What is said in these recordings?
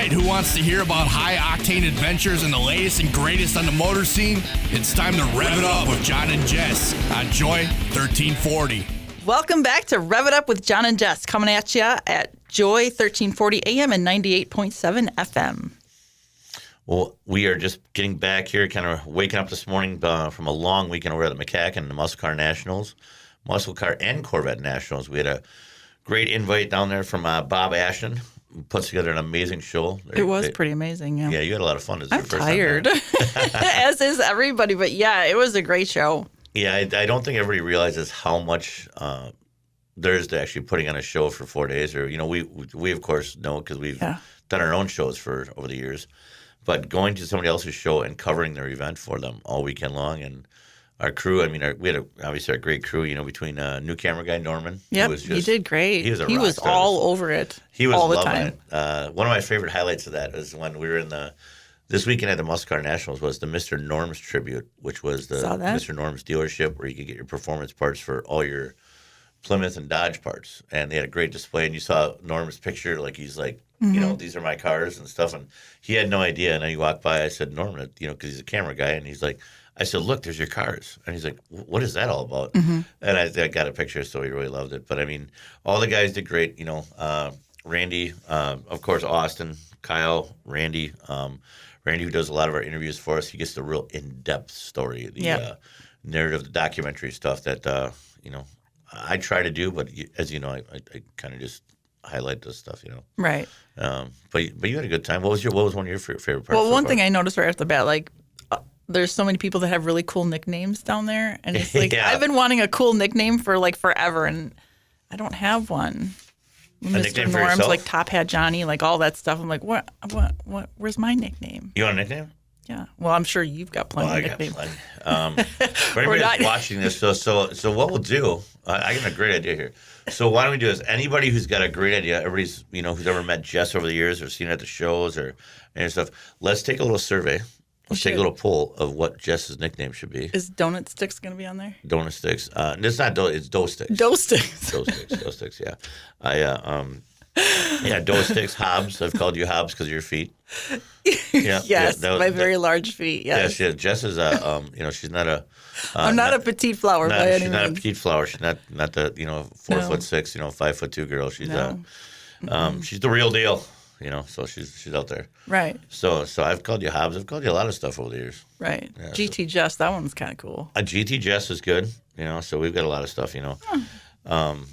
right, who wants to hear about high-octane adventures and the latest and greatest on the motor scene? It's time to rev it up with John and Jess on Joy 1340. Welcome back to Rev It Up with John and Jess, coming at you at Joy 1340 AM and 98.7 FM. Well, we are just getting back here, kind of waking up this morning from a long weekend over at the McCacken, the Muscle Car Nationals, Muscle Car and Corvette Nationals. We had a great invite down there from Bob Ashton, who puts together an amazing show. It was pretty amazing, yeah. Yeah, you had a lot of fun. I'm tired, as is everybody, but yeah, it was a great show. Yeah, I don't think everybody realizes how much there is to actually putting on a show for 4 days. Or, you know, we of course know because we've done our own shows for over the years. But going to somebody else's show and covering their event for them all weekend long, and our crew, I mean, we had obviously a great crew, you know, between new camera guy Norman. Yep, he did great. He was all over it. He was all the loving time. It. One of my favorite highlights of that is when we were this weekend at the Muscle Car Nationals was the Mr. Norms tribute, which was the Mr. Norms dealership where you could get your performance parts for all your Plymouth and Dodge parts. And they had a great display, and you saw Norm's picture, like he's like, you know, these are my cars and stuff. And he had no idea. And then he walked by. I said, Norm, you know, because he's a camera guy. And he's like, I said, look, there's your cars. And he's like, what is that all about? And I got a picture, so he really loved it. But, I mean, all the guys did great. You know, Randy, of course, Austin, Kyle, Randy. Randy, who does a lot of our interviews for us, he gets the real in-depth story, the narrative, the documentary stuff that, you know, I try to do. But as you know, I kind of just highlight this stuff, you know. Right. But you had a good time. What was one of your favorite parts? Well, one thing I noticed right off the bat, like, there's so many people that have really cool nicknames down there, and it's like I've been wanting a cool nickname for like forever, and I don't have one. Mr. Norms, like Top Hat Johnny, like all that stuff. I'm like, what? Where's my nickname? You want a nickname? Yeah. Well, I'm sure you've got plenty of nicknames. For anybody that's watching this, so what we'll do, I got a great idea here. So why don't we do this? Anybody who's got a great idea, everybody's, you know, who's ever met Jess over the years or seen her at the shows or any stuff, let's take a little survey. Let's take a little poll of what Jess's nickname should be. Is Donut Sticks going to be on there? Donut Sticks. It's not it's Dough Sticks. Dough Sticks. Dough Sticks, yeah. Dough Sticks, Hobbs. I've called you Hobbs because of your feet. Yeah, yes, my very large feet, yes. Yeah, Jess is you know, she's not a... I'm not a petite flower by any means. She's not a petite flower. She's not the, you know, 4'6", you know, 5'2" girl. She's she's the real deal. You know, so she's out there. Right. So I've called you Hobbs. I've called you a lot of stuff over the years. Right. Yeah, GT Jess, that one's kind of cool. A GT Jess is good. You know, so we've got a lot of stuff. You know.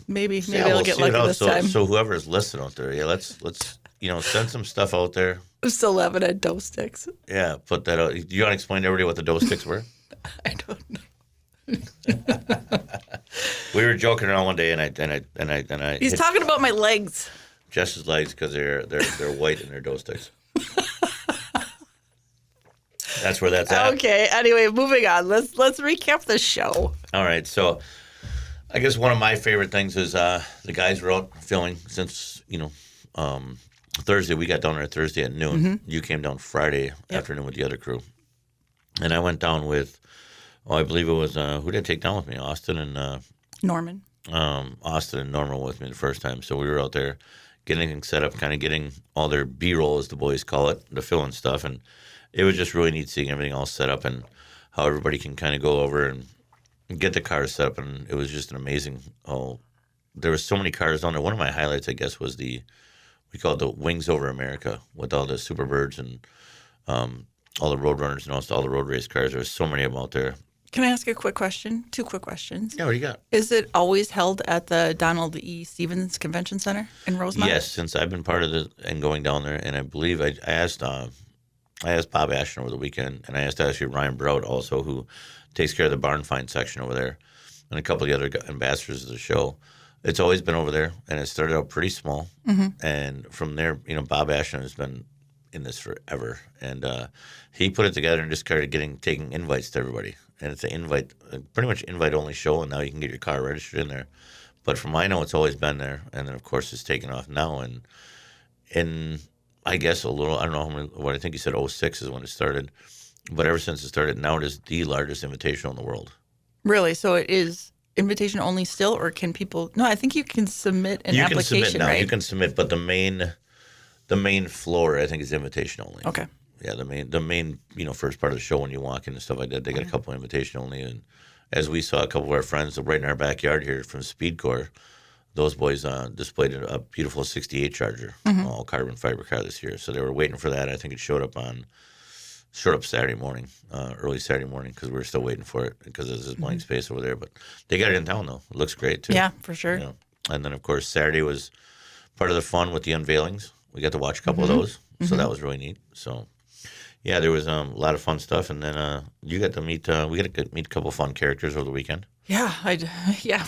Maybe I'll get lucky this time. So whoever is listening out there, let's you know, send some stuff out there. I'm still laughing at Dough Sticks. Yeah, put that out. Do you want to explain to everybody what the Dough Sticks were? I don't know. We were joking around one day, and I. He's talking about my legs. Jess's legs because they're white and they're Dough Sticks. That's where that's at. Okay. Anyway, moving on. Let's recap the show. All right. So, I guess one of my favorite things is the guys were out filming since Thursday. We got down there Thursday at noon. You came down Friday afternoon with the other crew, and I went down with I believe it was who did I take down with me? Austin and Norman. Austin and Norman were with me the first time, so we were out there getting things set up, kind of getting all their B-roll, as the boys call it, the fill-in stuff. And it was just really neat seeing everything all set up and how everybody can kind of go over and get the cars set up. And it was just an amazing there were so many cars on there. One of my highlights, I guess, was we call it the Wings Over America with all the Superbirds and all the road runners and also all the road race cars. There were so many of them out there. Can I ask a quick question? 2 quick questions. Yeah, what do you got? Is it always held at the Donald E. Stevens Convention Center in Rosemont? Yes, since I've been part of it and going down there, and I believe I asked Bob Ashton over the weekend, and I asked actually Ryan Broad also, who takes care of the barn find section over there, and a couple of the other ambassadors of the show. It's always been over there, and it started out pretty small, and from there, you know, Bob Ashton has been in this forever, and he put it together and just started taking invites to everybody. And it's pretty much invite-only show, and now you can get your car registered in there. But from what I know, it's always been there, and then, of course, it's taken off now. And in, I guess, I don't know what I think you said, 06 is when it started. But ever since it started, now it is the largest invitational in the world. Really? So it is invitation only still, or can people – no, I think you can submit an application, You can submit now. Right? You can submit, but the main The main floor, I think, is invitation only. Okay. Yeah, the main first part of the show when you walk in and stuff like that, they got a couple invitation only. And as we saw a couple of our friends right in our backyard here from Speed Corps, those boys displayed a beautiful 68 Charger, all carbon fiber car this year. So they were waiting for that. I think it showed up Saturday morning, early Saturday morning, because we were still waiting for it because there's this blank space over there. But they got it in town, though. It looks great, too. Yeah, for sure. And then, of course, Saturday was part of the fun with the unveilings. We got to watch a couple of those, so that was really neat. So, yeah, there was a lot of fun stuff. And then you got to meet we got to meet a couple of fun characters over the weekend. Yeah,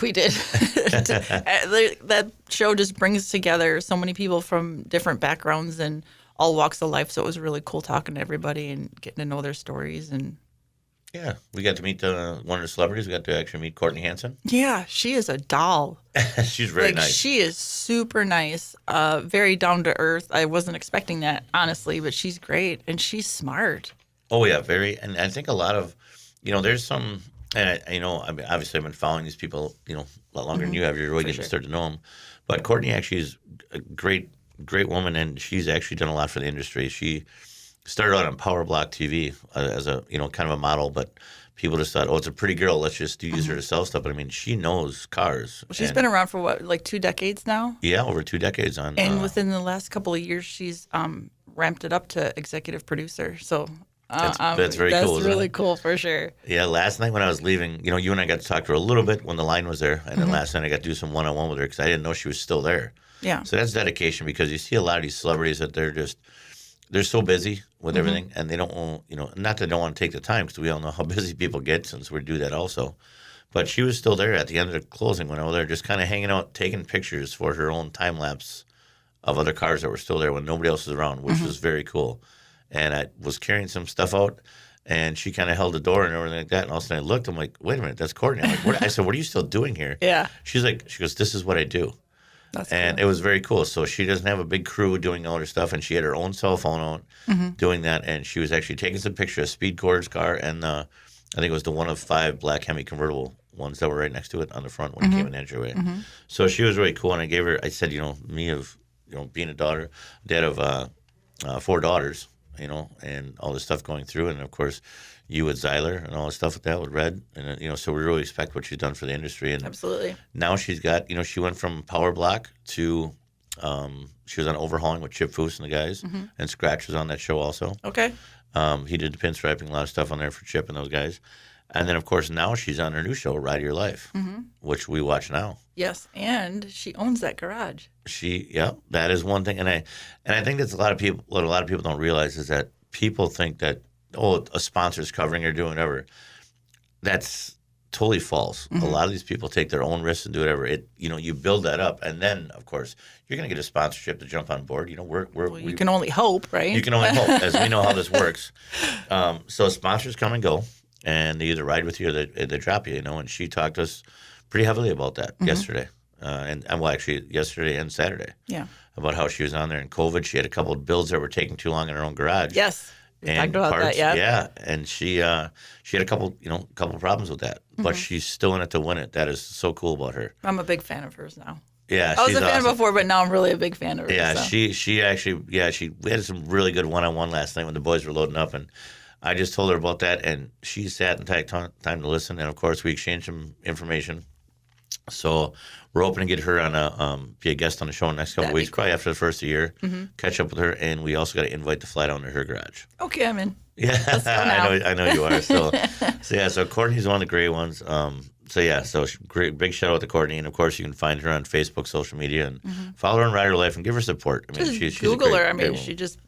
we did. That show just brings together so many people from different backgrounds and all walks of life. So it was really cool talking to everybody and getting to know their stories. And yeah, we got to meet one of the celebrities. We got to actually meet Courtney Hanson. Yeah, she is a doll. She's very nice. She is super nice, very down to earth. I wasn't expecting that, honestly, but she's great and she's smart. Oh yeah, very. And I think a lot of, there's some. And I mean, obviously, I've been following these people, a lot longer than you have. You're really getting to start to know them. But Courtney actually is a great woman, and she's actually done a lot for the industry. She started out on Power Block TV as a, kind of a model, but people just thought, oh, it's a pretty girl. Let's just use her to sell stuff. But I mean, she knows cars. Well, she's been around for what, like 2 decades now? Yeah, over 2 decades on. And within the last couple of years, she's ramped it up to executive producer. So. That's very cool. That's really cool for sure. Yeah, last night when I was leaving, you and I got to talk to her a little bit when the line was there, and then last night I got to do some one-on-one with her because I didn't know she was still there. Yeah. So that's dedication because you see a lot of these celebrities that they're so busy with everything, and they don't want, not that they don't want to take the time because we all know how busy people get since we do that also. But she was still there at the end of the closing when I was there, just kind of hanging out, taking pictures for her own time lapse of other cars that were still there when nobody else was around, which was very cool. And I was carrying some stuff out, and she kind of held the door and everything like that. And all of a sudden I looked, I'm like, wait a minute, that's Courtney. I'm like, what? I said, what are you still doing here? Yeah. She goes, this is what I do. That's and cool. It was very cool. So she doesn't have a big crew doing all her stuff, and she had her own cell phone out doing that. And she was actually taking some pictures of Speed Corps' car, and I think it was the one of 5 black Hemi convertible ones that were right next to it on the front when it came in entryway. So she was really cool. And I said, being a dad of 4 daughters, and all this stuff going through. And, of course, you with Zyler and all this stuff with that with Red. And, so we really respect what she's done for the industry. And absolutely. Now she's got, she went from Power Block to she was on Overhauling with Chip Foose and the guys. And Scratch was on that show also. Okay. He did the pinstriping, a lot of stuff on there for Chip and those guys. And then, of course, now she's on her new show, Ride of Your Life, which we watch now. Yes, and she owns that garage. That is one thing, and I think that's what a lot of people don't realize is that people think that a sponsor's covering or doing whatever. That's totally false. A lot of these people take their own risks and do whatever. You build that up, and then of course you're going to get a sponsorship to jump on board. You can only hope, right? You can only hope, as we know how this works. So sponsors come and go. And they either ride with you or they drop you, and she talked to us pretty heavily about that yesterday. Actually yesterday and Saturday. Yeah. About how she was on there in COVID. She had a couple of builds that were taking too long in her own garage. Yes. We talked about parts, that, yeah. Yeah. And she had a couple problems with that. But she's still in it to win it. That is so cool about her. I'm a big fan of hers now. Yeah, I was a fan before, but now I'm really a big fan of her. Yeah, so. she actually, we had some really good one-on-one last night when the boys were loading up, and I just told her about that, and she sat and took time to listen. And, of course, we exchanged some information. So we're hoping to get her on be a guest on the show in the next couple of weeks, probably after the first of the year, catch up with her. And we also got to invite to fly down to her garage. Okay, I'm in. Yeah, I know you are. So Courtney's one of the great ones. So great, big shout out to Courtney. And, of course, you can find her on Facebook, social media, and follow her on Ride Her Life and give her support. I mean, she's Google a great, her. I mean, great she just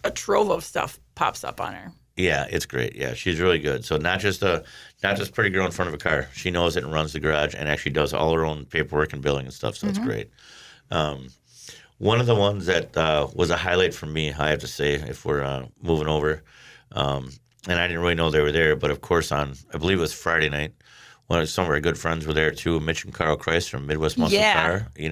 a trove of stuff pops up on her. Yeah, it's great. Yeah, she's really good. So not just pretty girl in front of a car. She knows it and runs the garage and actually does all her own paperwork and billing and stuff. So it's great. One of the ones that was a highlight for me, I have to say, if we're moving over, and I didn't really know they were there, but of course I believe it was Friday night. Some of our good friends were there too. Mitch and Carl Kreis from Midwest Muscle Car. You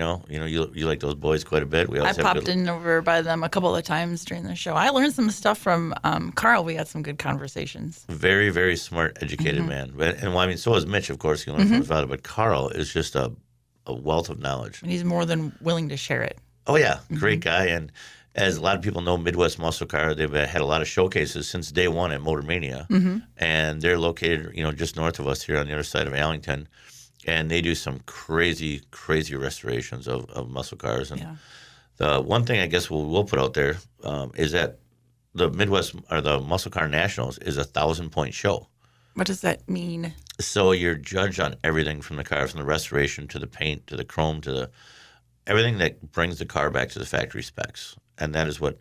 like those boys quite a bit. I popped in over by them a couple of times during the show. I learned some stuff from Carl. We had some good conversations. Very, very smart, educated man. And so is Mitch, of course. He learned from his father. But Carl is just a wealth of knowledge. And he's more than willing to share it. Oh yeah, great guy. And as a lot of people know, Midwest Muscle Car, they've had a lot of showcases since day one at Motor Mania. And they're located, just north of us here on the other side of Allington. And they do some crazy, crazy restorations of muscle cars. And the one thing I guess we'll put out there is that the Midwest or the Muscle Car Nationals is a 1,000-point show. What does that mean? So you're judged on everything from the car, from the restoration to the paint to the chrome to everything that brings the car back to the factory specs. And that is what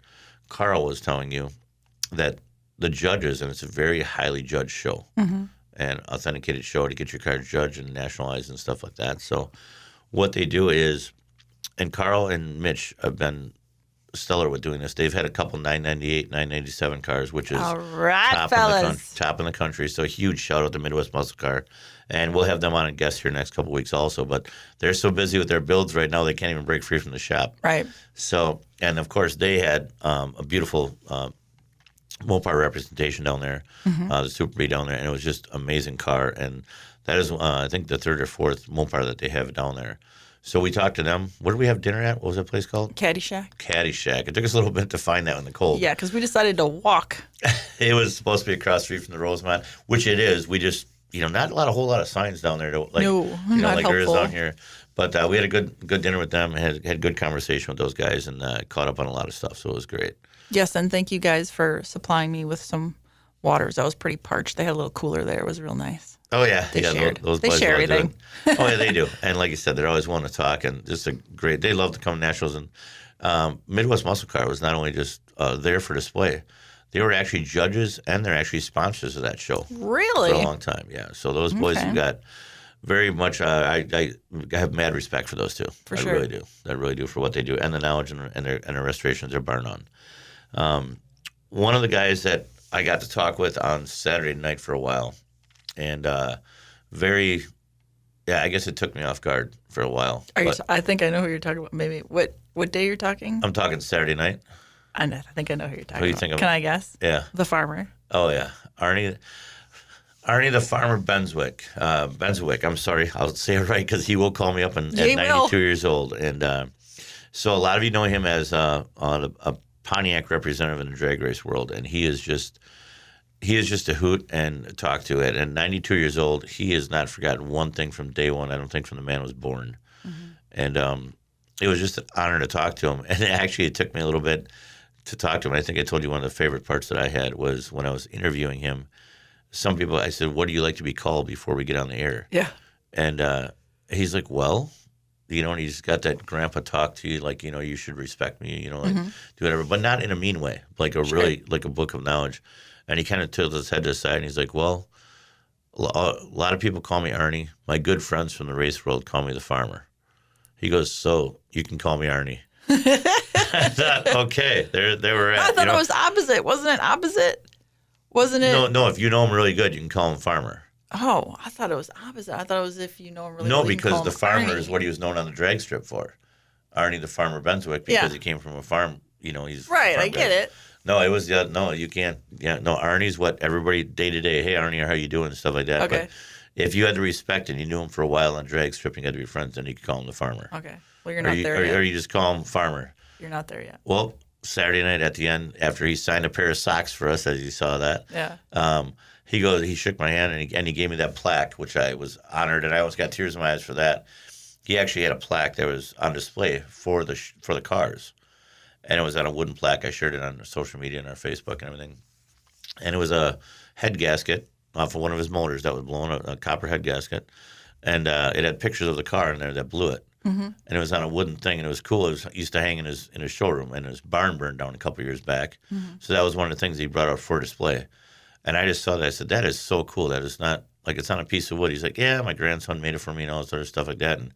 Carl was telling you, that the judges, and it's a very highly judged show, and authenticated show to get your car judged and nationalized and stuff like that. So what they do is, and Carl and Mitch have been stellar with doing this. They've had a couple 998, 997 cars, which is all right, fellas. Top in the country. So a huge shout out to Midwest Muscle Car. And we'll have them on and guest here next couple weeks also. But they're so busy with their builds right now, they can't even break free from the shop. Right. So, and of course, they had a beautiful Mopar representation down there, the Super B down there, and it was just amazing car. And that is, I think, the third or fourth Mopar that they have down there. So we talked to them. What did we have dinner at? What was that place called? Caddyshack. Caddyshack. It took us a little bit to find that in the cold. Yeah, because we decided to walk. It was supposed to be across the street from the Rosemont, which it is. We just, not a whole lot of signs down there. Like, no, not like helpful. there is down here. But we had a good dinner with them. Had good conversation with those guys, and caught up on a lot of stuff. So it was great. Yes, and thank you guys for supplying me with some waters. I was pretty parched. They had a little cooler there. It was real nice. Oh, yeah. They shared. Those they boys share always everything. Oh, yeah, they do. And like you said, they're always wanting to talk, and just they love to come to Nationals. And Midwest Muscle Car was not only just there for display, they were actually judges, and they're actually sponsors of that show. Really? For a long time, yeah. So those boys have got very much, I have mad respect for those two. For sure. I really do for what they do, and the knowledge and their restorations they're bar none. One of the guys that I got to talk with on Saturday night for a while, and I guess it took me off guard for a while. I think I know who you're talking about. Maybe what day you're talking? I'm talking Saturday night. I think I know who you're talking Who you about. think of? Can I guess? Yeah. The farmer. Oh, yeah. Arnie the farmer Benswick. I'm sorry. I'll say it right because he will call me up at 92 years old. And so a lot of you know him as a Pontiac representative in the drag race world. And he is just a hoot and talk to it. And 92 years old, he has not forgotten one thing from day one, I don't think, from the man was born. And it was just an honor to talk to him. And actually, it took me a little bit to talk to him. I think I told you one of the favorite parts that I had was when I was interviewing him. Some people, I said, what do you like to be called before we get on the air? Yeah. And he's like, well, and he's got that grandpa talk to you, like, you should respect me, like do whatever, but not in a mean way, like like a book of knowledge. And he kind of tilted his head to the side, and he's like, well, a lot of people call me Arnie. My good friends from the race world call me the farmer. He goes, so you can call me Arnie. I thought, okay, there we're at. I thought it was opposite. Wasn't it opposite? Wasn't it? No, if you know him really good, you can call him farmer. Oh, I thought it was opposite. I thought it was if you know him really no, good. No, because the farmer Arnie. is what he was known on the drag strip for. Arnie the farmer Benswick, because he came from a farm, he's... Right, I get it. No, it was, no, you can't, Arnie's what everybody day to day, hey, Arnie, how you doing, and stuff like that. Okay. But if you had to respect and you knew him for a while on drag strip and you had to be friends, then you could call him the farmer. Okay. Well, you're not there yet. Or you just call him farmer. You're not there yet. Well, Saturday night at the end, after he signed a pair of socks for us, as you saw that. Yeah. He shook my hand and he gave me that plaque, which I was honored, and I almost got tears in my eyes for that. He actually had a plaque that was on display for the cars, and it was on a wooden plaque. I shared it on social media and our Facebook and everything, and it was a head gasket off of one of his motors that was blown, a copper head gasket, and it had pictures of the car in there that blew it. And it was on a wooden thing, and it was cool. It used to hang in his showroom, and his barn burned down a couple of years back. So that was one of the things he brought out for display. And I just saw that. I said, that is so cool. That is not, like, it's on a piece of wood. He's like, yeah, my grandson made it for me and all this other stuff like that. And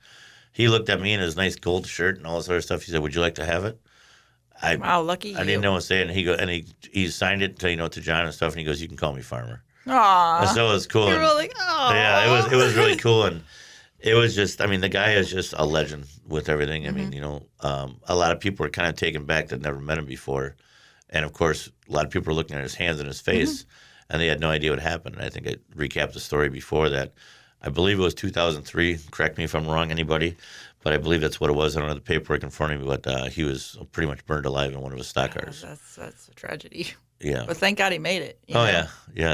he looked at me in his nice gold shirt and all this other stuff. He said, would you like to have it? Wow, lucky you. I didn't know what to say. And he signed it to John and stuff, and he goes, you can call me farmer. Aww. And so it was cool. You're really, aww. Yeah, it was really cool. And it was just, the guy is just a legend with everything. I mean, a lot of people were kind of taken back that never met him before. And, of course, a lot of people were looking at his hands and his face, and they had no idea what happened. And I think I recapped the story before that. I believe it was 2003. Correct me if I'm wrong, anybody. but I believe that's what it was. I don't have the paperwork in front of me, but he was pretty much burned alive in one of his stock cars. That's a tragedy. Yeah. But thank God he made it. Yeah.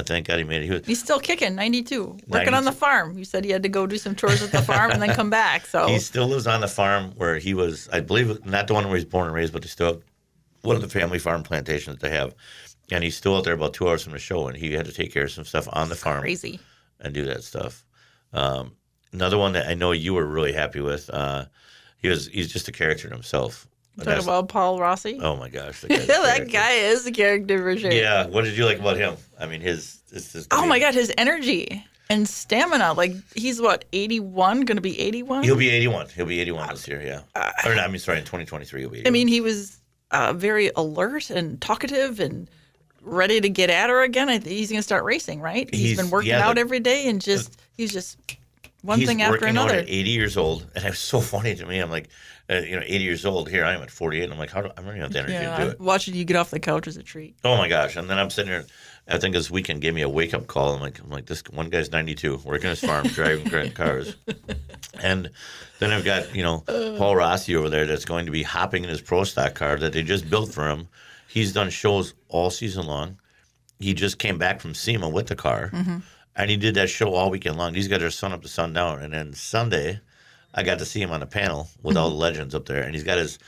Thank God he made it. He's still kicking, 92, working on the farm. You said he had to go do some chores at the farm and then come back. So he still lives on the farm where he was, I believe, not the one where he's born and raised, but they still have one of the family farm plantations that they have. And he's still out there about 2 hours from the show, and he had to take care of some stuff on the farm. Crazy. And do that stuff. Another one that I know you were really happy with, he's just a character in himself. Talking about Paul Rossi? Oh my gosh. That guy is a character for sure. Yeah. What did you like about him? I mean, oh my God, his energy and stamina. Like, he's what, 81? Going to be 81? He'll be 81. He'll be 81 this year, yeah. In 2023 he'll be 81. I mean, he was very alert and talkative and ready to get at her again. I think he's going to start racing, right? He's been working out every day and he's just one thing after another. He's working out at 80 years old, and it was so funny to me. I'm like, 80 years old. Here I am at 48, and I'm like, I'm running out the energy to do it. Watching you get off the couch is a treat. Oh my gosh! And then I'm sitting here. I think this weekend gave me a wake up call. I'm like, this one guy's 92, working his farm, driving great cars, and then I've got Paul Rossi over there that's going to be hopping in his pro stock car that they just built for him. He's done shows all season long. He just came back from SEMA with the car, and he did that show all weekend long. These guys are sun up to sundown, and then Sunday, I got to see him on the panel with all the legends up there, and he's got his,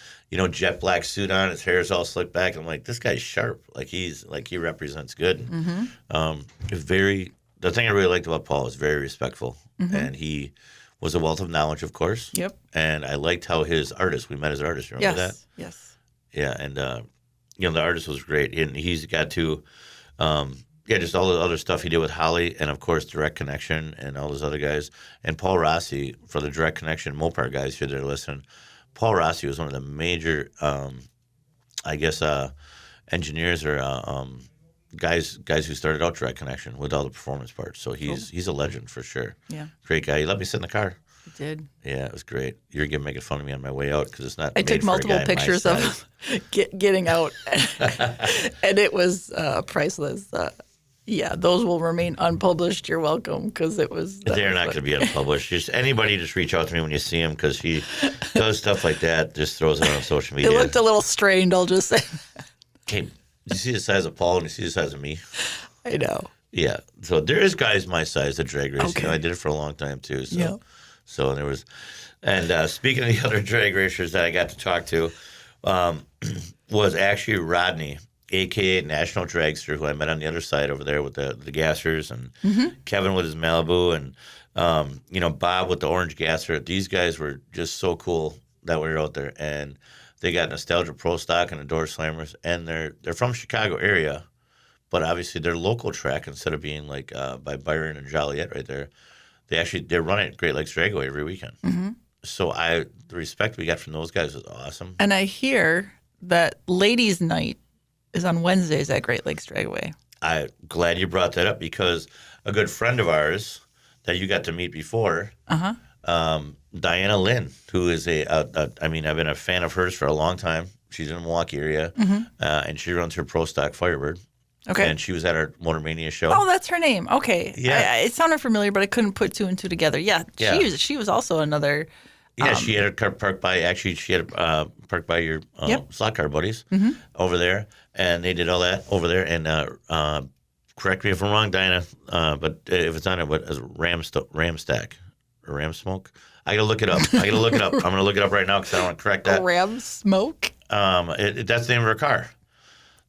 jet black suit on. His hair is all slicked back. I'm like, this guy's sharp. He represents good. The thing I really liked about Paul is very respectful, and he was a wealth of knowledge, of course. Yep. And I liked how his artist. We met his artist. Remember that? Yes. Yeah, and the artist was great, and he's got to. Just all the other stuff he did with Holly, and of course Direct Connection and all those other guys, and Paul Rossi for the Direct Connection Mopar guys who are listening. Paul Rossi was one of the major, engineers or guys who started out Direct Connection with all the performance parts. So he's a legend for sure. Yeah, great guy. He let me sit in the car. He did. Yeah, it was great. You're making fun of me on my way out because it's not. I took multiple pictures of getting out, and it was priceless. Yeah, those will remain unpublished. You're welcome, because it was. They're not going to be unpublished. Anybody just reach out to me when you see him, because he does stuff like that. Just throws it on social media. It looked a little strained. I'll just say. Hey, you see the size of Paul and you see the size of me? I know. Yeah. So there is guys my size that drag race. Okay. I did it for a long time too. So, yeah. So there was, and speaking of the other drag racers that I got to talk to, was actually Rodney, a.k.a. National Dragster, who I met on the other side over there with the gassers, and Kevin with his Malibu, and Bob with the orange gasser. These guys were just so cool that we were out there, and they got Nostalgia Pro Stock and the Door Slammers, and they're from Chicago area, but obviously they're local track instead of being like by Byron and Joliet right there. They're running at Great Lakes Dragway every weekend. Mm-hmm. So the respect we got from those guys was awesome. And I hear that Ladies' Night is on Wednesdays at Great Lakes Dragway. I'm glad you brought that up, because a good friend of ours that you got to meet before, Diana Lynn, who is I've been a fan of hers for a long time. She's in the Milwaukee area, and she runs her Pro Stock Firebird. Okay. And she was at our Motor Mania show. Oh, that's her name. Okay. Yeah. It sounded familiar, but I couldn't put two and two together. Yeah. She was also another. Yeah, she had a car parked by. Actually, she had parked by your slot car buddies over there, and they did all that over there. And correct me if I'm wrong, Diana, but if it's on it, what is Ramstack or Ram Smoke? I gotta look it up. I'm gonna look it up right now because I don't want to correct that. Ram Smoke. That's the name of her car.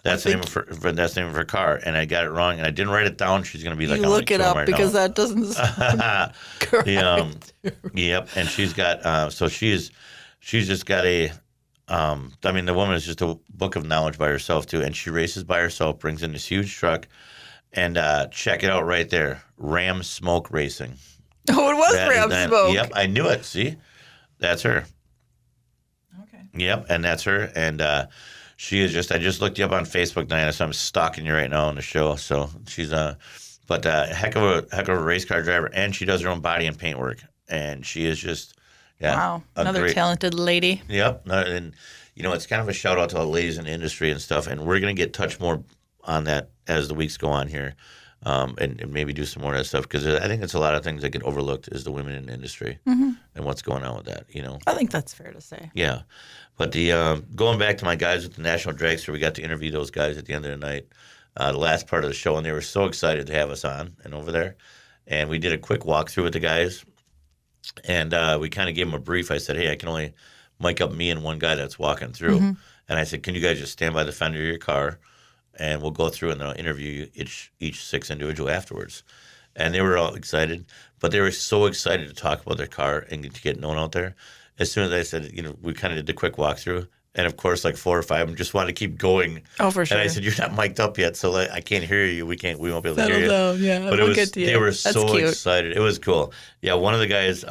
That's the name of her car, and I got it wrong, and I didn't write it down. She's going to be like, you look it up right because now. That doesn't sound correct. Yep, and she's got she's just got a. The woman is just a book of knowledge by herself too, and she races by herself, brings in this huge truck, and check it out right there, Ram Smoke Racing. Oh, it was Ram Smoke. Yep, I knew it. See, that's her. Okay. Yep, and that's her, and. She is I just looked you up on Facebook, Diana, so I'm stalking you right now on the show. So she's heck of a race car driver, and she does her own body and paint work. And she is just, wow, another talented lady. Yep. And, it's kind of a shout out to all the ladies in the industry and stuff. And we're going to touch more on that as the weeks go on here. and maybe do some more of that stuff, because I think it's a lot of things that get overlooked is the women in the industry and what's going on with that. I think that's fair to say. Yeah, but the going back to my guys with the National Dragster, we got to interview those guys at the end of the night, the last part of the show, and they were so excited to have us on and over there. And we did a quick walkthrough with the guys, and we kind of gave them a brief. I said, hey, I can only mic up me and one guy that's walking through. And I said, can you guys just stand by the fender of your car, and we'll go through and then I'll interview each 6 individual afterwards. And they were all excited, but they were so excited to talk about their car and to get known out there. As soon as I said, we kind of did the quick walkthrough. And, of course, like 4 or 5 of them just wanted to keep going. Oh, for sure. And I said, you're not mic'd up yet, so I can't hear you. We won't be able to hear you. Down, yeah, but we'll get to you. They were That's so cute. excited. It was cool. Yeah, one of the guys,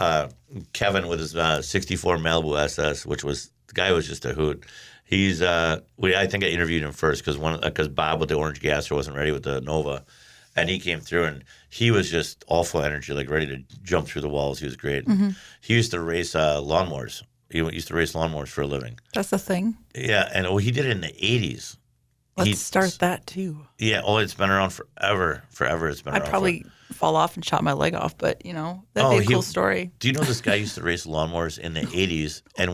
Kevin, with his 64 Malibu SS, the guy was just a hoot. He's I think I interviewed him first because Bob with the Orange Gasser wasn't ready with the Nova. And he came through, and he was just all full of energy, like ready to jump through the walls. He was great. He used to race lawnmowers. He used to race lawnmowers for a living. That's the thing. Yeah, and he did it in the 80s. Let's start that too. Yeah, it's been around forever. Forever it's been around. I'd probably fall off and chop my leg off, but that'd be a cool story. Do you know this guy used to race lawnmowers in the 80s and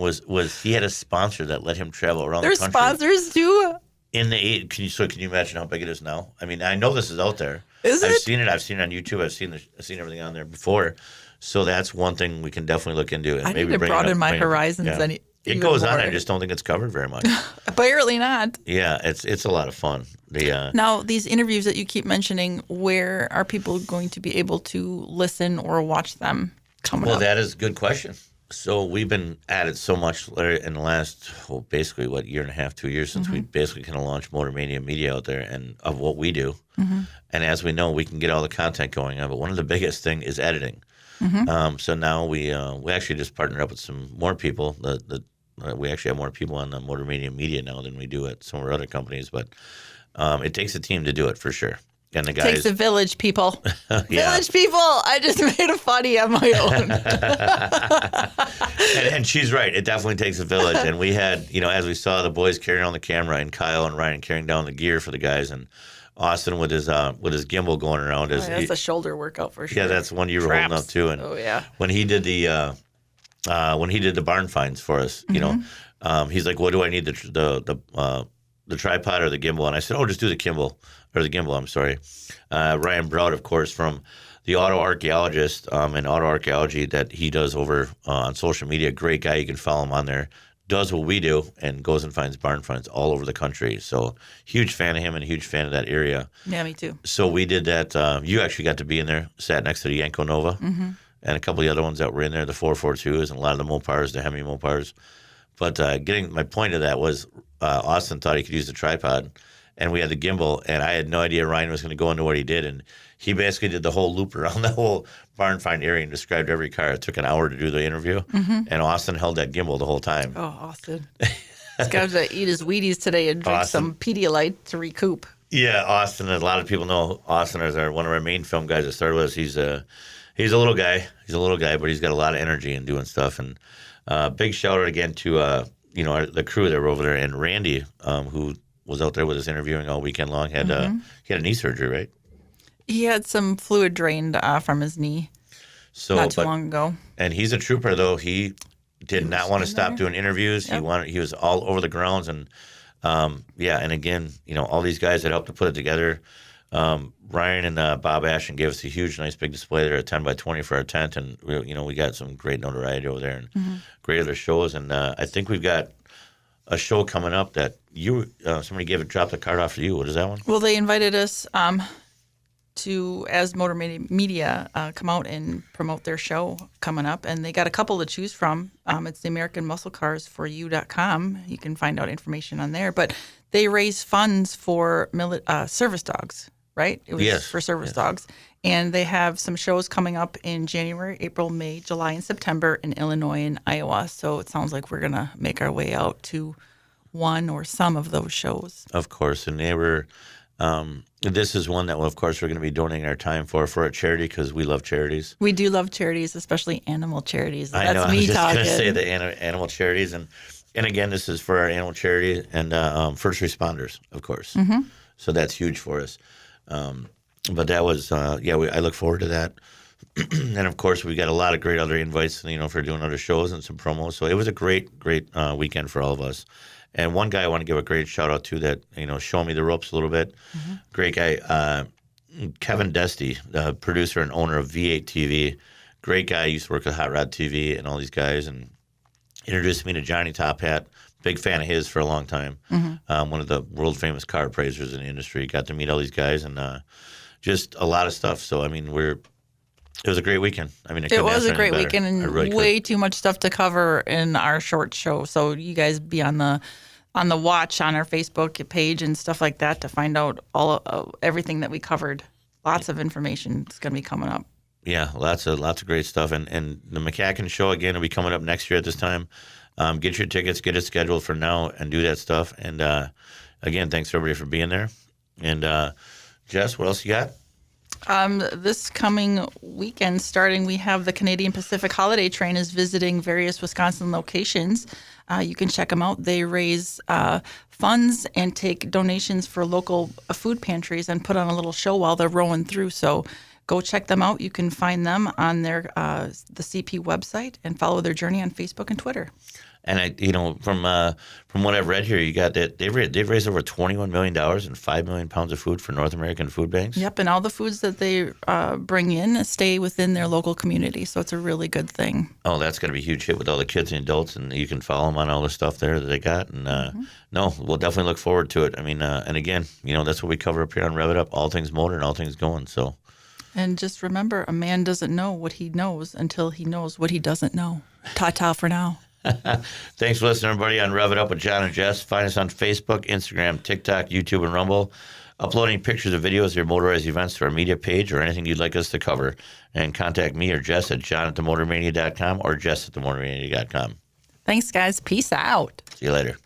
he had a sponsor that let him travel around the country. There's sponsors too? In the 80s. Can you imagine how big it is now? I mean, I know this is out there. Is it? I've seen it on YouTube. I've seen everything on there before. So that's one thing we can definitely look into. And I maybe need to broaden my horizons. Yeah. It goes on. I just don't think it's covered very much. Apparently not. Yeah, it's a lot of fun. Now, these interviews that you keep mentioning, where are people going to be able to listen or watch them coming up? Well, that is a good question. So we've been at it so much in the last, basically, year and a half, 2 years since we basically kind of launched Motor Mania Media out there and of what we do. And as we know, we can get all the content going on, but one of the biggest thing is editing. So now we actually just partnered up with some more people. We actually have more people on the Motor Mania Media now than we do at some of our other companies, but it takes a team to do it for sure. And the guys takes a village, people. Village people. I just made a funny on my own. and she's right. It definitely takes a village. And we had, as we saw the boys carrying on the camera, and Kyle and Ryan carrying down the gear for the guys, and Austin with his gimbal going around. That's a shoulder workout for sure. Yeah, that's one you were holding up too. And when he did the barn finds for us, he's like, "What do I need the tripod or the gimbal?" And I said, "Oh, just do the gimbal." Or the gimbal, I'm sorry. Ryan Broad, of course, from the Auto Archaeologist and Auto Archaeology that he does over on social media. Great guy. You can follow him on there. Does what we do and goes and finds barn finds all over the country. So huge fan of him and a huge fan of that area. Yeah, me too. So we did that. You actually got to be in there, sat next to the Yanko Nova and a couple of the other ones that were in there, the 442s and a lot of the Mopars, the Hemi Mopars. But getting my point of that was Austin thought he could use the tripod. And we had the gimbal, and I had no idea Ryan was going to go into what he did. And he basically did the whole loop around the whole barn find area and described every car. It took an hour to do the interview, and Austin held that gimbal the whole time. Oh, Austin. He's got to eat his Wheaties today and drink some Pedialyte to recoup. Yeah, Austin, a lot of people know Austin as one of our main film guys that started with us. He's a little guy. He's a little guy, but he's got a lot of energy and doing stuff. And big shout out again to the crew that were over there, and Randy, who was out there with us interviewing all weekend long. He had a knee surgery, right? He had some fluid drained from his knee not too long ago. And he's a trooper, though. He did not want to stop doing interviews. Yep. He was all over the grounds, and and again, all these guys that helped to put it together. Ryan and Bob Ashton gave us a huge, nice big display there at 10 by 20 for our tent, and we got some great notoriety over there and great other shows. And I think we've got a show coming up that somebody dropped a card off for you. What is that one? Well, they invited us to, as Motor Media, come out and promote their show coming up, and they got a couple to choose from. It's the AmericanMuscleCarsForYou.com. You can find out information on there, but they raise funds for service dogs, right? It was for service dogs, and they have some shows coming up in January, April, May, July, and September in Illinois and Iowa. So it sounds like we're gonna make our way out to one or some of those shows. Of course, and they were. This is one that, of course, we're going to be donating our time for a charity because we love charities. We do love charities, especially animal charities. I know. I was just going to say the animal charities, and again, this is for our animal charity and first responders, of course. So that's huge for us. But that was, I look forward to that. And of course, we got a lot of great other invites, for doing other shows and some promos. So it was a great weekend for all of us. And one guy I want to give a great shout out to that, showed me the ropes a little bit. Mm-hmm. Great guy, Kevin Desty, the producer and owner of V8 TV. Great guy. Used to work with Hot Rod TV and all these guys, and introduced me to Johnny Top Hat. Big fan of his for a long time. Mm-hmm. One of the world famous car appraisers in the industry. Got to meet all these guys and just a lot of stuff. So it was a great weekend. It was a great weekend and way too much stuff to cover in our short show. So you guys be on the watch on our Facebook page and stuff like that to find out everything that we covered. Lots of information is going to be coming up. Yeah, lots of great stuff. And the McCacken show, again, will be coming up next year at this time. Get your tickets, get it scheduled for now, and do that stuff. And again, thanks everybody for being there. And Jess, what else you got? This coming weekend starting, we have the Canadian Pacific Holiday Train is visiting various Wisconsin locations. You can check them out. They raise funds and take donations for local food pantries and put on a little show while they're rowing through. So go check them out. You can find them on their the CP website and follow their journey on Facebook and Twitter. And from what I've read here, you got that they've raised over $21 million and 5 million pounds of food for North American food banks. Yep, and all the foods that they bring in stay within their local community, so it's a really good thing. Oh, that's going to be a huge hit with all the kids and adults, and you can follow them on all the stuff there that they got. And no, we'll definitely look forward to it. And again, that's what we cover up here on Rev It Up, all things motor and all things going. So. And just remember, a man doesn't know what he knows until he knows what he doesn't know. Ta-ta for now. Thanks for listening, everybody, on Rev It Up with John and Jess. Find us on Facebook, Instagram, TikTok, YouTube, and Rumble. Uploading pictures of videos of your motorized events to our media page or anything you'd like us to cover. And contact me or Jess at john@themotormania.com or jess@themotormania.com. Thanks, guys. Peace out. See you later.